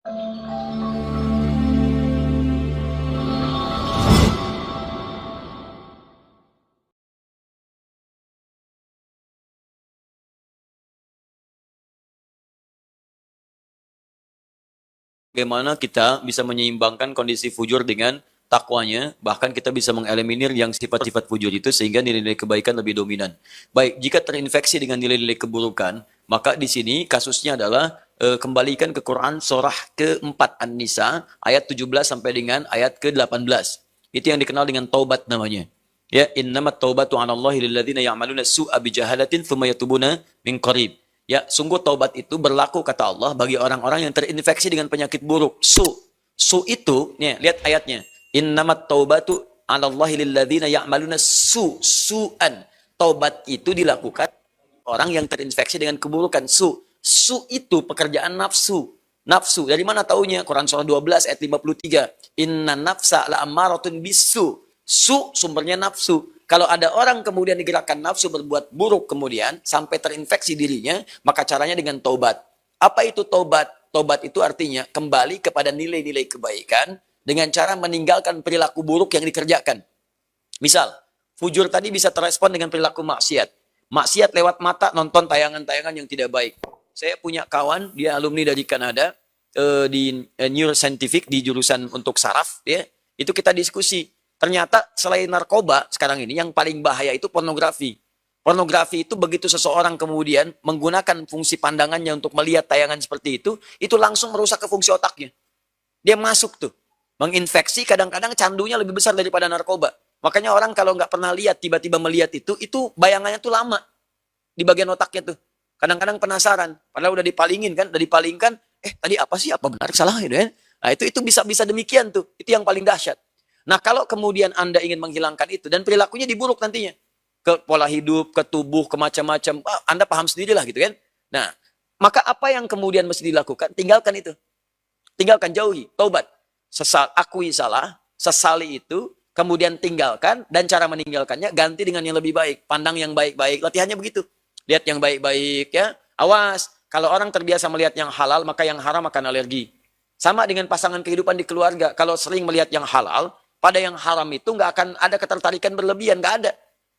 Bagaimana kita bisa menyeimbangkan kondisi fujur dengan takwanya, bahkan kita bisa mengeliminir yang sifat-sifat fujur itu sehingga nilai-nilai kebaikan lebih dominan. Baik, jika terinfeksi dengan nilai-nilai keburukan, maka di sini kasusnya adalah kembalikan ke Quran surah keempat An-Nisa ayat 17 sampai dengan ayat ke-18. Itu yang dikenal dengan taubat namanya. Ya, innamat taubatu 'alallahi lilladzina ya'maluna su'a bijahalatin tsumma yatubuna min qarib. Ya, sungguh taubat itu berlaku kata Allah bagi orang-orang yang terinfeksi dengan penyakit buruk. Su itu, nih, lihat ayatnya. Innamat taubatu 'alallahi lilladzina ya'maluna su'an. Taubat itu dilakukan orang yang terinfeksi dengan keburukan. Su itu pekerjaan nafsu. Nafsu. Dari mana taunya? Quran surah 12 ayat 53. Inna nafsa la'ammaratun bisu. Su sumbernya nafsu. Kalau ada orang kemudian digerakkan nafsu berbuat buruk kemudian sampai terinfeksi dirinya, maka caranya dengan taubat. Apa itu taubat? Taubat itu artinya kembali kepada nilai-nilai kebaikan dengan cara meninggalkan perilaku buruk yang dikerjakan. Misal, fujur tadi bisa terespon dengan perilaku maksiat. Maksiat lewat mata nonton tayangan-tayangan yang tidak baik. Saya punya kawan, dia alumni dari Kanada, di neuroscientific, di jurusan untuk saraf, ya. Itu kita diskusi. Ternyata selain narkoba sekarang ini yang paling bahaya itu pornografi. Pornografi itu begitu seseorang kemudian menggunakan fungsi pandangannya untuk melihat tayangan seperti itu langsung merusak ke fungsi otaknya. Dia masuk tuh, menginfeksi, kadang-kadang candunya lebih besar daripada narkoba. Makanya orang kalau nggak pernah lihat, tiba-tiba melihat itu bayangannya tuh lama di bagian otaknya tuh. Kadang-kadang penasaran, padahal udah dipalingkan, tadi apa sih, apa benar, salah gitu ya. Nah itu bisa demikian tuh, itu yang paling dahsyat. Nah, kalau kemudian Anda ingin menghilangkan itu, dan perilakunya diburuk nantinya. Ke pola hidup, ke tubuh, ke macam-macam. Anda paham sendirilah gitu kan. Nah, maka apa yang kemudian mesti dilakukan? Tinggalkan itu. Tinggalkan, jauhi, taubat. Akui salah, sesali itu, kemudian tinggalkan, dan cara meninggalkannya ganti dengan yang lebih baik. Pandang yang baik-baik, latihannya begitu. Lihat yang baik-baik ya. Awas, kalau orang terbiasa melihat yang halal, maka yang haram akan alergi. Sama dengan pasangan kehidupan di keluarga. Kalau sering melihat yang halal, pada yang haram itu nggak akan ada ketertarikan berlebihan, nggak ada.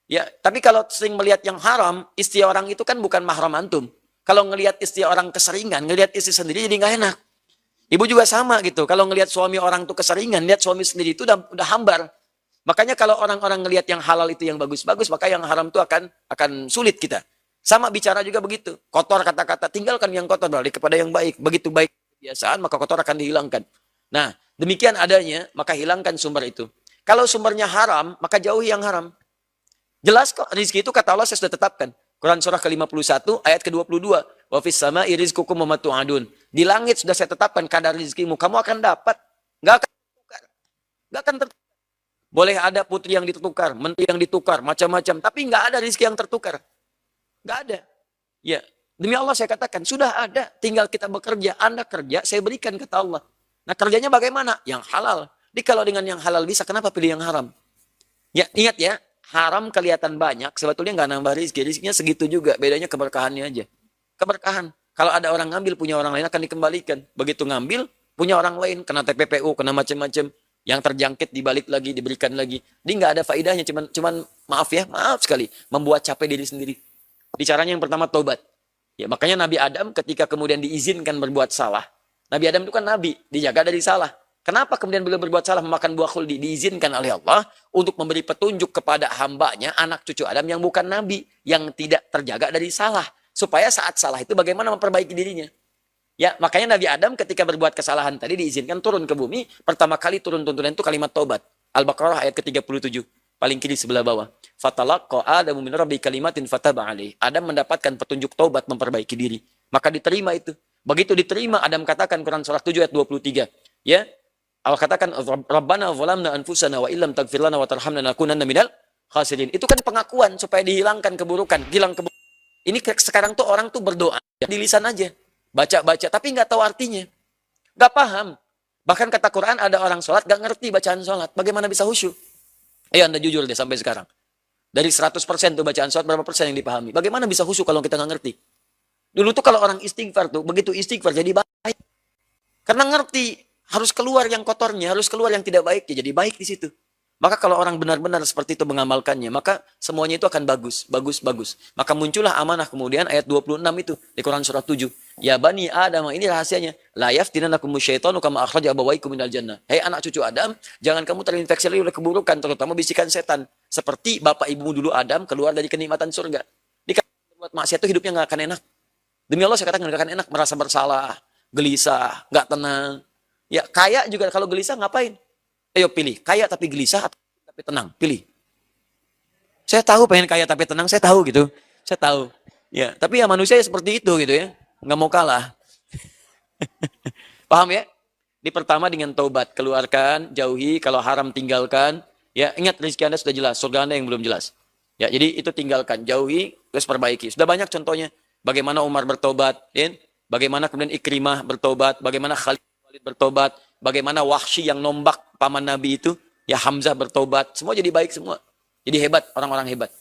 Ya, tapi kalau sering melihat yang haram, istri orang itu kan bukan mahram antum. Kalau ngelihat istri orang keseringan, ngelihat istri sendiri jadi nggak enak. Ibu juga sama gitu. Kalau ngelihat suami orang tuh keseringan, lihat suami sendiri itu udah hambar. Makanya kalau orang-orang ngelihat yang halal itu yang bagus-bagus, maka yang haram itu akan sulit kita. Sama bicara juga begitu. Kotor kata-kata, tinggalkan yang kotor balik kepada yang baik. Begitu baik kebiasaan, maka kotor akan dihilangkan. Nah, demikian adanya, maka hilangkan sumber itu. Kalau sumbernya haram, maka jauhi yang haram. Jelas kok, rizki itu kata Allah saya sudah tetapkan. Quran surah ke-51 ayat ke-22. Wa fis sama'i rizqukum wa ma tu'adun. Di langit sudah saya tetapkan kadar rizkimu. Kamu akan dapat. Enggak akan tertukar. Enggak akan tertukar. Boleh ada putri yang ditukar, menteri yang ditukar, macam-macam. Tapi enggak ada rizki yang tertukar. Enggak ada. Ya, demi Allah saya katakan, sudah ada. Tinggal kita bekerja. Anda kerja, saya berikan kata Allah. Nah kerjanya bagaimana? Yang halal. Jadi kalau dengan yang halal bisa, kenapa pilih yang haram? Ya ingat ya, haram kelihatan banyak, sebetulnya nggak nambah rezeki. Rezekinya segitu juga, bedanya keberkahannya aja. Keberkahan. Kalau ada orang ngambil, punya orang lain akan dikembalikan. Begitu ngambil, punya orang lain, kena TPPU, kena macam-macam. Yang terjangkit dibalik lagi, diberikan lagi. Jadi nggak ada faedahnya, cuman maaf ya, maaf sekali. Membuat capek diri sendiri. Di caranya yang pertama, taubat. Ya makanya Nabi Adam ketika kemudian diizinkan berbuat salah, Nabi Adam itu kan nabi, dijaga dari salah. Kenapa kemudian beliau berbuat salah memakan buah khuldi? Diizinkan oleh Allah untuk memberi petunjuk kepada hambanya, anak cucu Adam yang bukan nabi, yang tidak terjaga dari salah. Supaya saat salah itu bagaimana memperbaiki dirinya. Ya, makanya Nabi Adam ketika berbuat kesalahan tadi diizinkan turun ke bumi, pertama kali turun tuntunan itu kalimat taubat. Al-Baqarah ayat ke-37, paling kiri sebelah bawah. Fatalaqqa Adamu min rabbi kalimatin fataba alaih. Adam mendapatkan petunjuk taubat memperbaiki diri. Maka diterima itu. Begitu diterima, Adam katakan Quran surah 7 ayat 23. Ya, Allah katakan, Rabbana zalamna anfusana wa illam taghfir lana wa tarhamna lanakunanna minal khasirin. Itu kan pengakuan supaya dihilangkan keburukan. Ini sekarang tuh orang tuh berdoa. Di lisan aja. Baca-baca, tapi nggak tahu artinya. Nggak paham. Bahkan kata Quran, ada orang sholat nggak ngerti bacaan sholat. Bagaimana bisa khusyuk? Ayo Anda jujur deh sampai sekarang. Dari 100% tuh bacaan sholat, berapa persen yang dipahami? Bagaimana bisa khusyuk kalau kita nggak ngerti? Dulu tuh kalau orang istighfar tuh, begitu istighfar jadi baik. Karena ngerti, harus keluar yang kotornya, harus keluar yang tidak baiknya, jadi baik di situ. Maka kalau orang benar-benar seperti itu mengamalkannya, maka semuanya itu akan bagus, bagus, bagus. Maka muncullah amanah kemudian ayat 26 itu di Quran surah 7. Ya bani Adam, ini rahasianya. La yaftinanakumu syaitanu kama akhraja abawaikum minal jannah. Hei anak cucu Adam, jangan kamu terinfeksi oleh keburukan, terutama bisikan setan. Seperti bapak ibumu dulu Adam keluar dari kenikmatan surga. Buat maksiat itu hidupnya nggak akan enak. Demi Allah saya katakan nggak akan enak, merasa bersalah, gelisah, nggak tenang. Ya kaya juga kalau gelisah ngapain? Ayo pilih, kaya tapi gelisah atau tapi tenang, pilih. Saya tahu pengen kaya tapi tenang, saya tahu gitu. Saya tahu. Ya, tapi ya manusia ya seperti itu gitu ya. Nggak mau kalah. Paham ya? Di pertama dengan taubat, keluarkan, jauhi, kalau haram tinggalkan. Ya, ingat rezeki Anda sudah jelas, surga Anda yang belum jelas. Ya, jadi itu tinggalkan, jauhi, terus perbaiki. Sudah banyak contohnya. Bagaimana Umar bertobat, ya? Bagaimana kemudian Ikrimah bertobat, bagaimana Khalid bertobat, bagaimana Wahsy yang nombak paman Nabi itu, ya Hamzah bertobat, semua jadi baik semua. Jadi hebat, orang-orang hebat.